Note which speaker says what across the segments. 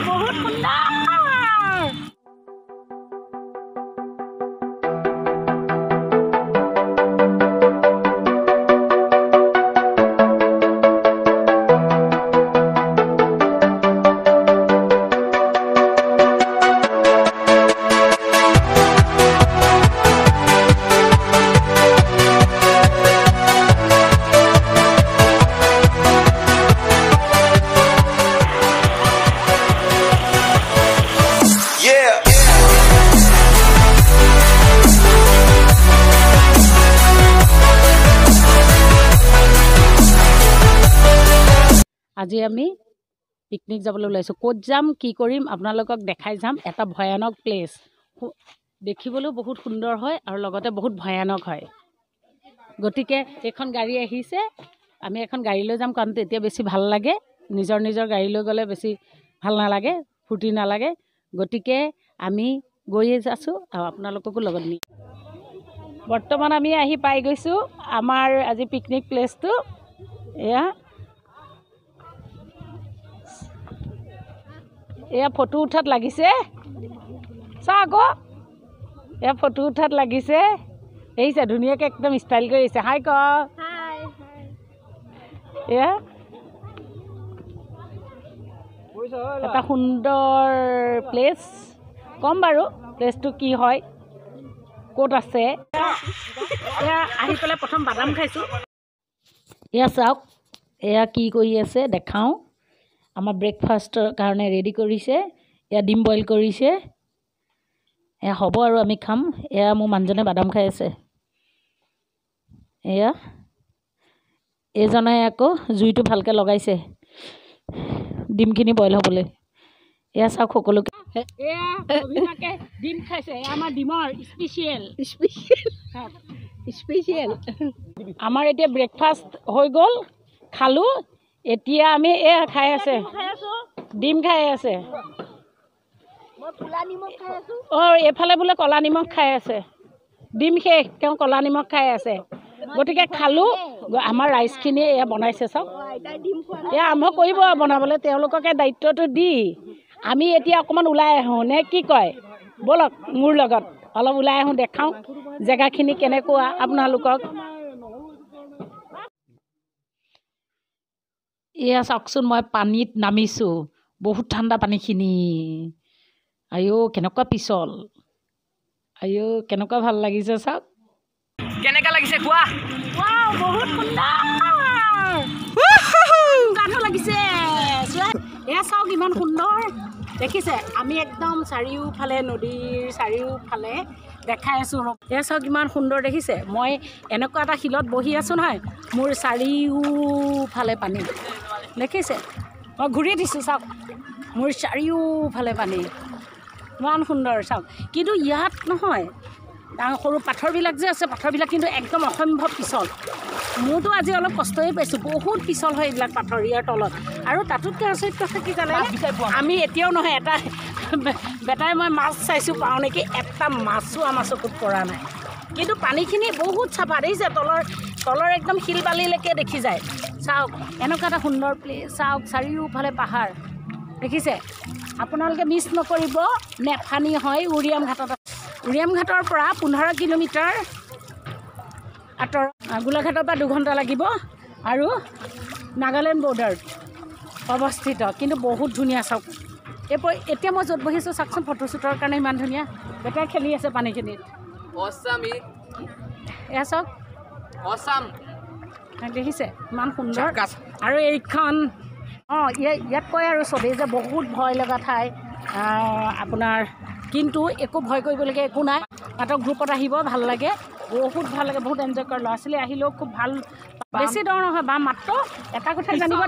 Speaker 1: বহুত সুন্দৰ। আজি আমি পিকনিক যাবলৈ ওলাইছোঁ। ক'ত যাম কি কৰিম আপোনালোকক দেখাই যাম। এটা ভয়ানক প্লেচ, দেখিবলৈও বহুত সুন্দৰ হয় আৰু লগতে বহুত ভয়ানক হয়। গতিকে এইখন গাড়ী আহিছে, আমি এখন গাড়ী লৈ যাম, কাৰণ তেতিয়া বেছি ভাল লাগে। নিজৰ নিজৰ গাড়ী লৈ গ'লে বেছি ভাল নালাগে, ফূৰ্তি নালাগে। গতিকে আমি গৈয়ে আছোঁ আৰু আপোনালোককো লগত নি। বৰ্তমান আমি আহি পাই গৈছোঁ আমাৰ আজি পিকনিক প্লেচটো। এয়া ফটো উঠাত লাগিছে, চা আকৌ এয়া ফটো উঠাত লাগিছে। দেখিছে ধুনীয়াকৈ একদম ষ্টাইল কৰিছে। হাই ক এয়া এটা সুন্দৰ প্লেচ। ক'ম বাৰু প্লেচটো কি হয়, ক'ত আছে। এয়া আহি পেলাই প্ৰথম বাদাম খাইছোঁ। এয়া চাওক, এয়া কি কৰি আছে দেখাওঁ। আমাৰ ব্ৰেকফাষ্টৰ কাৰণে ৰেডি কৰিছে। এয়া ডিম বইল কৰিছে, এয়া হ'ব আৰু আমি খাম। এয়া মোৰ মানুহজনে বাদাম খাই আছে। এয়া এইজনে আকৌ জুইটো ভালকৈ লগাইছে ডিমখিনি বইল হ'বলৈ। এয়া চাওক সকলোকে ডিম খাইছে। এয়া আমাৰ ডিমৰ স্পেচিয়েল। আমাৰ এতিয়া ব্ৰেকফাষ্ট হৈ গ'ল, খালোঁ। এতিয়া আমি এয়া খাই আছে, ডিম খাই আছে। এইফালে বোলে ক'লা নিমখ খাই আছে। ডিম শেষ, তেওঁ ক'লা নিমখ খাই আছে। গতিকে খালোঁ। আমাৰ ৰাইজখিনি এয়া বনাইছে চাওক। এয়া আৰম্ভ কৰিব বনাবলৈ, তেওঁলোককে দায়িত্বটো দি আমি এতিয়া অকণমান ওলাই আহোঁ নে কি কয়? ব'লক মোৰ লগত অলপ ওলাই আহোঁ, দেখাওঁ জেগাখিনি কেনেকুৱা আপোনালোকক। এয়া চাওকচোন, মই পানীত নামিছোঁ। বহুত ঠাণ্ডা পানীখিনি। আইঅ' কেনেকুৱা পিছল, আইঅ' কেনেকুৱা ভাল লাগিছে চাওক। কেনেকুৱা লাগিছে কোৱা? বহুত সুন্দৰ লাগিছে। এয়া চাওক ইমান সুন্দৰ দেখিছে। আমি একদম চাৰিওফালে নদীৰ চাৰিওফালে দেখাই আছোঁ। এয়া চাওক ইমান সুন্দৰ দেখিছে। মই এনেকুৱা এটা শিলত বহি আছোঁ নহয়, মোৰ চাৰিওফালে পানী দেখিছে। মই ঘূৰি দিছোঁ চাওক, মোৰ চাৰিওফালে পানী। ইমান সুন্দৰ চাওক। কিন্তু ইয়াত নহয়, ডাঙৰ সৰু পাথৰবিলাক যে আছে, পাথৰবিলাক কিন্তু একদম অসম্ভৱ পিছল। মোৰতো আজি অলপ কষ্টই পাইছোঁ, বহুত পিছল হয় এইবিলাক পাথৰ ইয়াৰ তলত। আৰু তাতোতকৈ আচৰিত কথা কি জানে, আমি এতিয়াও নহয় এটা বেটাই মই মাছ চাইছোঁ পাওঁ নেকি, এটা মাছো আমাৰ চকুত পৰা নাই। কিন্তু পানীখিনি বহুত চাফা দেখিছে, তলৰ একদম শিল বালিলৈকে দেখি যায়। চাওক এনেকুৱা এটা সুন্দৰ প্লেচ। চাওক চাৰিওফালে পাহাৰ দেখিছে। আপোনালোকে মিছ নকৰিব। নেফানি হয় উৰিয়াম ঘাটত। উৰিয়াম ঘাটৰ পৰা 15 কিলোমিটাৰ আঁতৰ। গোলাঘাটৰ পৰা 2 ঘণ্টা লাগিব আৰু নাগালেণ্ড বৰ্ডাৰত অৱস্থিত। কিন্তু বহুত ধুনীয়া চাওক। এতিয়া মই য'ত বহিছোঁ চাওকচোন, ফটোশ্বুটৰ কাৰণে ইমান ধুনীয়া। বেটাই খেলি আছে পানীখিনিত। এয়া চাওক দেখিছে ইমান সুন্দৰ। আৰু এইখন ইয়াত কয় আৰু চবেই যে বহুত ভয় লগা ঠাই আপোনাৰ, কিন্তু একো ভয় কৰিবলগীয়া একো নাই। মাত্ৰ গ্ৰুপত আহিব, ভাল লাগে, বহুত ভাল লাগে, বহুত এনজয় কৰে। ল'ৰা ছোৱালী আহিলেও খুব ভাল। বেছি দৰ নহয় বা মাত্ৰ এটা কথা জানিব,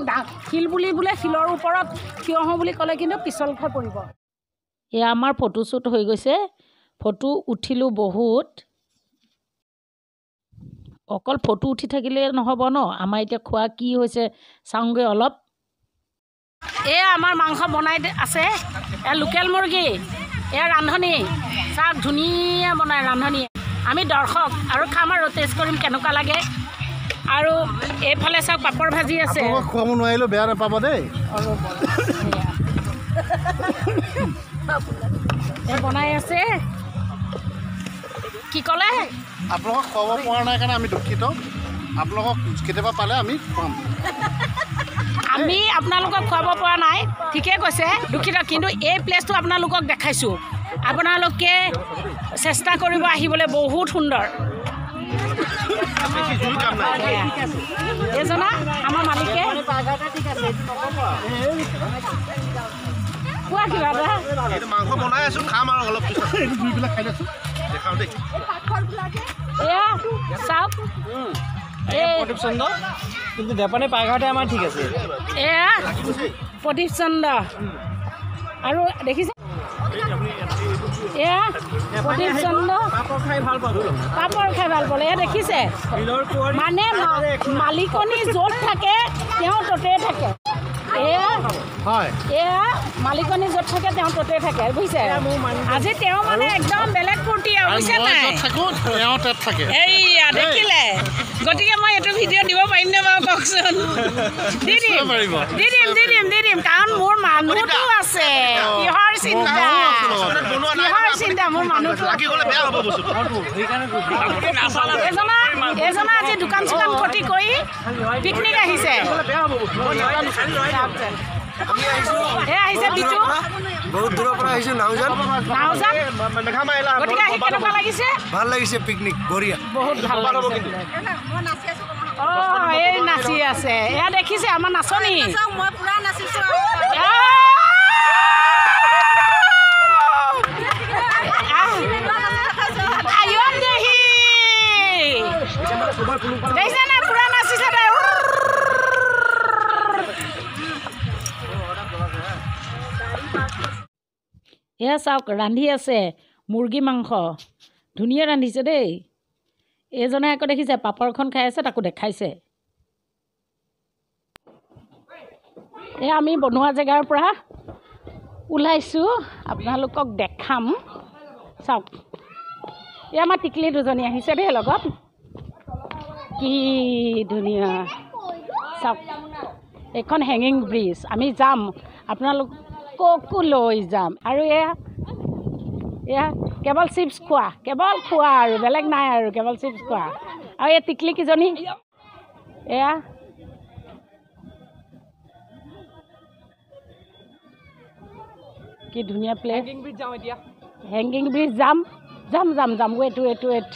Speaker 1: শিল বুলি বোলে শিলৰ ওপৰত থিয় হওঁ বুলি ক'লে কিন্তু পিছল খাই পৰিব। এয়া আমাৰ ফটোশ্বুট হৈ গৈছে, ফটো উঠিলোঁ বহুত। অকল ফটো উঠি থাকিলে নহ'ব ন, আমাৰ এতিয়া খোৱা কি হৈছে চাওঁগৈ অলপ। এয়া আমাৰ মাংস বনাই আছে, এয়া লোকেল মুৰ্গী, এয়া ৰান্ধনি চাওক ধুনীয়া বনায় ৰান্ধনি। আমি দৰ্শক আৰু খাম আৰু টেষ্ট কৰিম কেনেকুৱা লাগে। আৰু এইফালে চাওক পাপৰ ভাজি আছে।
Speaker 2: খুৱাব নোৱাৰিলেও বেয়া নাপাব দেই।
Speaker 1: আছে কি ক'লে
Speaker 2: আপোনালোকক খুৱাব পৰা নাই কাৰণে আমি দুখিত আপোনালোকক কেতিয়াবা পালে আমি খুৱাম
Speaker 1: আমি আপোনালোকক খুৱাব পৰা নাই ঠিকে কৈছে দুখিত কিন্তু এই প্লেচটো আপোনালোকক দেখাইছোঁ আপোনালোকে চেষ্টা কৰিব আহিবলৈ বহুত সুন্দৰ এইজনা আমাৰ মালিকে কোৱা কিবা এটা
Speaker 2: মাংস বনাই আছোঁ খাম আৰু অলপ পিছত দুইবিলাক খাই লৈছোঁ দেখাওঁ দেই
Speaker 1: এয়া চাওক
Speaker 3: প্রদীপ চন্দ্র কিন্তু জাপানে পায়ঘাটে আমার ঠিক আছে
Speaker 1: এয়া প্রদীপ চন্দ্র আৰু দেখিছে এয়া প্ৰদীপ চন্দ্ৰ
Speaker 3: পাপড় খাই ভাল পাবো
Speaker 1: পাপড় খাই ভাল পালে এয়া দেখিছে মানে মালিকনী য'ত থাকে তেওঁ ততে থাকে এয়া
Speaker 2: হয়
Speaker 1: এয়া মালিকনী য'ত থাকে তেওঁ ততে থাকে বুজিছে আজি তেওঁ মানে একদম বেলেগ ফূৰ্তি আৰু বুজিছে নাই
Speaker 2: থাকোঁ তেওঁ তাত থাকে
Speaker 1: এইয়া দেখিলে গতিকে মই এইটো ভিডিঅ' দিব পাৰিম নে বাৰু কওকচোন দি দিম কাৰণ মোৰ মানুহটো আছে কিহৰ চিন্তা মোৰ মানুহটো এজনা আজি দোকান চোকান ক্ষতি কৰি পিকনিক আহিছে আহিছে বিজু
Speaker 3: বহুত দূৰৰ পৰা আহিছো নাওজান
Speaker 1: গতিকে আহি কেনেকুৱা লাগিছে
Speaker 3: ভাল লাগিছে পিকনিক বঢ়িয়া
Speaker 1: বহুত ভাল লাগিছে অঁ এই নাচি আছে এয়া দেখিছে আমাৰ নাচনী মই পুৰা নাচিছো দেখিছে না পুৰা নাচিছে তাই এয়া চাওক ৰান্ধি আছে মুৰ্গী মাংস ধুনীয়া ৰান্ধিছে দেই এইজনে আকৌ দেখিছে পাপৰখন খাই আছে তাকো দেখাইছে এয়া আমি বনোৱা জেগাৰ পৰা ওলাইছোঁ আপোনালোকক দেখাম চাওক এয়া আমাৰ টিকলি দুজনী আহিছে দেই লগত কি ধুনীয়া চাওক এইখন হেঙিং ব্ৰিজ আমি যাম আপোনালোককো লৈ যাম আৰু এয়া কেৱল চিপছ খোৱা আৰু বেলেগ নাই আৰু কেৱল চিপছ খোৱা আৰু এই টিকলি কিজনী এয়া কি ধুনীয়া প্লেচ হেংগিং ব্ৰিজ যাম ৱেট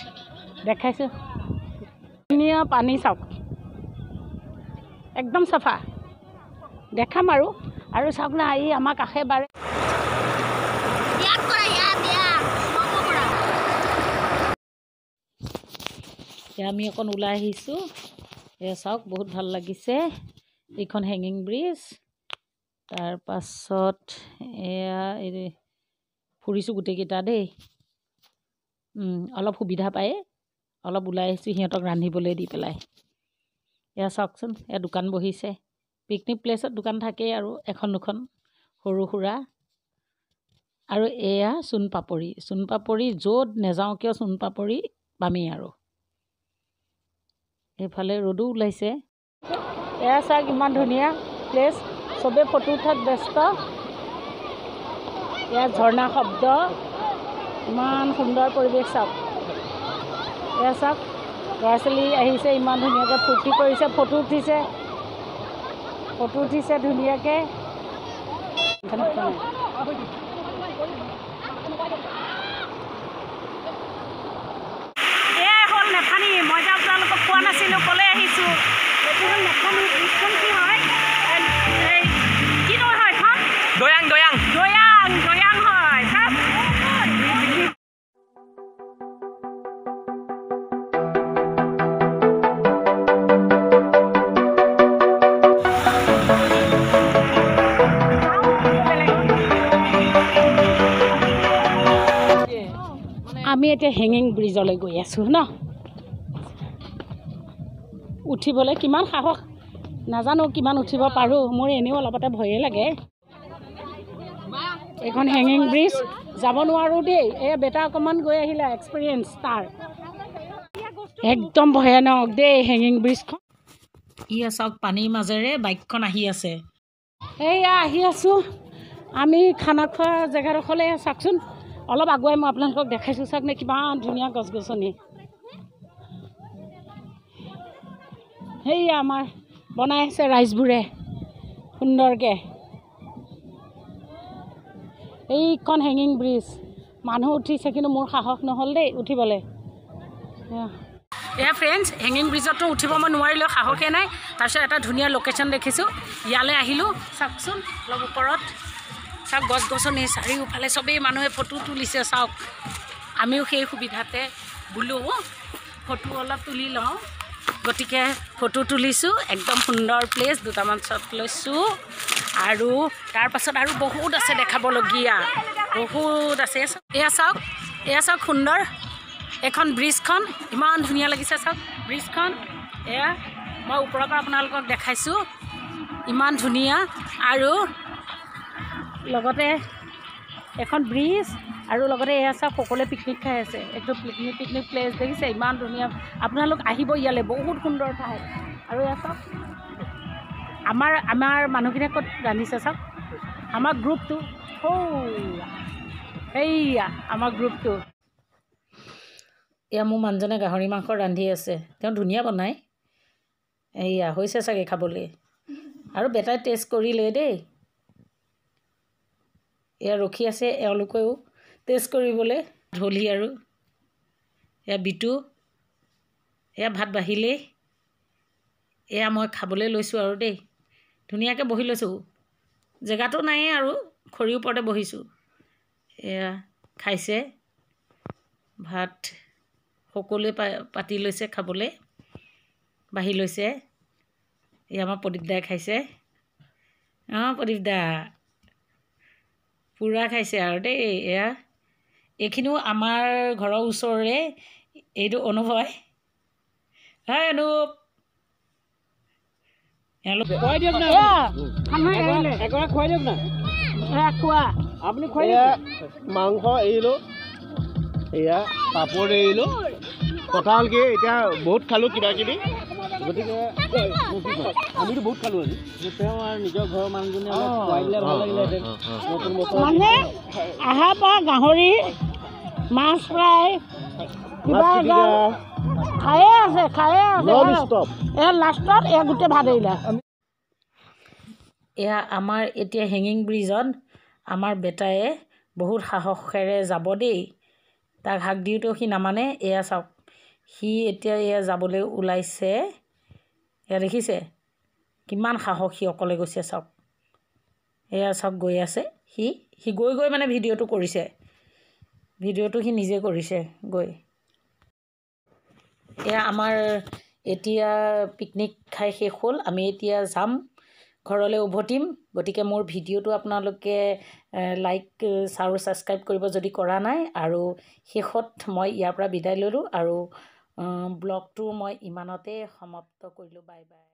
Speaker 1: দেখাইছোঁ ধুনীয়া পানী চাওক একদম চাফা দেখাম আৰু চাওক না এই আমাৰ কাষে বাৰে আমি অকণ ওলাই আহিছোঁ এয়া চাওক বহুত ভাল লাগিছে এইখন হেঙিং ব্ৰিজ তাৰপাছত এয়া এই ফুৰিছোঁ গোটেইকেইটা দেই অলপ সুবিধা পায় অলপ ওলাই আহিছোঁ সিহঁতক ৰান্ধিবলৈ দি পেলাই এয়া চাওকচোন এয়া দোকান বহিছে পিকনিক প্লেচত দোকান থাকেই আৰু এখন দুখন সৰু সুৰা আৰু এয়া চোনপাপৰি য'ত নেযাওঁ কিয় চোনপাপৰি পামেই আৰু এইফালে ৰ'দো ওলাইছে এয়া চাওক ইমান ধুনীয়া প্লেচ চবেই ফটো উঠাত ব্যস্ত এয়া ঝৰ্ণা শব্দ ইমান সুন্দৰ পৰিৱেশ চাওক এয়া চাওক ল'ৰা ছোৱালী আহিছে ইমান ধুনীয়াকৈ ফূৰ্তি কৰিছে ফটো উঠিছে ধুনীয়াকৈ এয়াই হ'ল নেফানি মই যে আপোনালোকক কোৱা নাছিলোঁ ক'লে আহিছোঁ এইটো হ'ল নেফানি ব্ৰিজখন কি হয় কি নয় হয় এখন দয়াং হয় চাওক আমি এতিয়া হেঙিং ব্ৰিজলৈ গৈ আছোঁ ন উঠিবলৈ কিমান সাহস নাজানো কিমান উঠিব পাৰোঁ মোৰ এনেও অলপতে ভয়ে লাগে এইখন হেঙিং ব্ৰিজ যাব নোৱাৰোঁ দেই এই বেটা অকণমান গৈ আহিলে এক্সপিৰিয়েঞ্চ তাৰ একদম ভয়ানক দেই হেঙিং ব্ৰিজখন চাওক পানীৰ মাজেৰে বাইকখন আহি আছে এয়া আহি আছোঁ আমি খানা খোৱা জেগাডোখৰলৈ চাওকচোন অলপ আগুৱাই মই আপোনালোকক দেখাইছোঁ চাওক নে কিমান ধুনীয়া গছ গছনি সেয়া আমাৰ বনাই আছে ৰাইজবোৰে সুন্দৰকৈ এইখন হেঙিং ব্ৰিজ মানুহ উঠিছে কিন্তু মোৰ সাহস নহ'ল দেই উঠিবলৈ এয়া ফ্ৰেণ্ডছ হেঙিং ব্ৰিজতো উঠিব মই নোৱাৰিলোঁ সাহসে নাই তাৰপিছত এটা ধুনীয়া লোকেশ্যন দেখিছোঁ ইয়ালৈ আহিলোঁ চাওকচোন অলপ ওপৰত চাওক গছ গছনি চাৰিওফালে চবেই মানুহে ফটো তুলিছে চাওক আমিও সেই সুবিধাতে বোলো ফটো অলপ তুলি লওঁ গতিকে ফটো তুলিছোঁ একদম সুন্দৰ প্লেচ দুটামান শ্বট লৈছোঁ আৰু তাৰপাছত আৰু বহুত আছে দেখাবলগীয়া বহুত আছে এয়া চাওক সুন্দৰ এখন ব্ৰিজখন ইমান ধুনীয়া লাগিছে চাওক ব্ৰিজখন এয়া মই ওপৰৰ পৰা আপোনালোকক দেখাইছোঁ ইমান ধুনীয়া আৰু লগতে এখন ব্ৰিজ আৰু লগতে এয়া চাওক সকলোৱে পিকনিক খাই আছে একদম পিকনিক প্লেচ দেখিছে ইমান ধুনীয়া আপোনালোক আহিব ইয়ালৈ বহুত সুন্দৰ ঠাই আৰু এয়া চাওক আমাৰ মানুহখিনিয়ে ক'ত ৰান্ধিছে চাওক আমাৰ গ্ৰুপটো এইয়া আমাৰ গ্ৰুপটো এয়া মোৰ মানুহজনে গাহৰি মাংস ৰান্ধি আছে তেওঁ ধুনীয়া বনায় এইয়া হৈছে চাগে খাবলৈ আৰু বেটাই টেষ্ট কৰিলে দেই এয়া ৰখি আছে এওঁলোকেও টেষ্ট কৰিবলৈ ঢলি আৰু এয়া বিটু এয়া ভাত বাঢ়িলেই এয়া মই খাবলৈ লৈছোঁ আৰু দেই ধুনীয়াকৈ বহি লৈছোঁ জেগাটো নায়েই আৰু খৰিৰ ওপৰতে বহিছোঁ এয়া খাইছে ভাত সকলোৱে পাতি লৈছে খাবলৈ বাঢ়ি লৈছে এয়া আমাৰ প্ৰদীপ দাই খাইছে অঁ প্ৰদীপ দা পূৰা খাইছে আৰু দেই এয়া এইখিনিও আমাৰ ঘৰৰ ওচৰৰে এইটো অনুপ হয় অনুপ
Speaker 3: খুৱাই দিয়ক না খুৱাই দিয়ক না
Speaker 1: খোৱা
Speaker 3: আপুনি খুৱাই
Speaker 2: মাংস এৰিলোঁ এয়া পাপৰ এৰিলোঁ কথা হ'ল কি এতিয়া বহুত খালোঁ কিবা কিবি
Speaker 3: গতিকে আমিতো বহুত খালোঁ আজি তেওঁ আৰু নিজৰ ঘৰৰ মানুহজনে খুৱাই দিলে ভাল লাগিলেহেঁতেন নতুন বছৰ
Speaker 1: মানে আহাৰ পৰা গাহৰি মাছ ফ্ৰাই কিবা খায়ে আছে এয়া লাষ্টত এয়া গোটেই ভাত এৰিলে এয়া আমাৰ এতিয়া হেঙিং ব্ৰিজত আমাৰ বেটায়ে বহুত সাহসেৰে যাব দেই তাক হাক দিওঁতেও সি নামানে এয়া চাওক সি এতিয়া এয়া যাবলৈ ওলাইছে এয়া দেখিছে কিমান সাহস সি অকলে গৈছে চাওক এয়া চাওক গৈ আছে সি গৈ মানে ভিডিঅ'টো কৰিছে ভিডিঅ'টো সি নিজে কৰিছে গৈ এয়া আমাৰ এতিয়া পিকনিক খাই শেষ হ'ল আমি এতিয়া যাম ঘৰলৈ উভতিম গতিকে মোৰ ভিডিঅ'টো আপোনালোকে লাইক আৰু ছাবস্ক্ৰাইব কৰিব যদি কৰা নাই আৰু শেষত মই ইয়াৰ পৰা বিদায় ল'লোঁ আৰু ব্লগটো মই ইমানতে সমাপ্ত কৰিলোঁ বাই বাই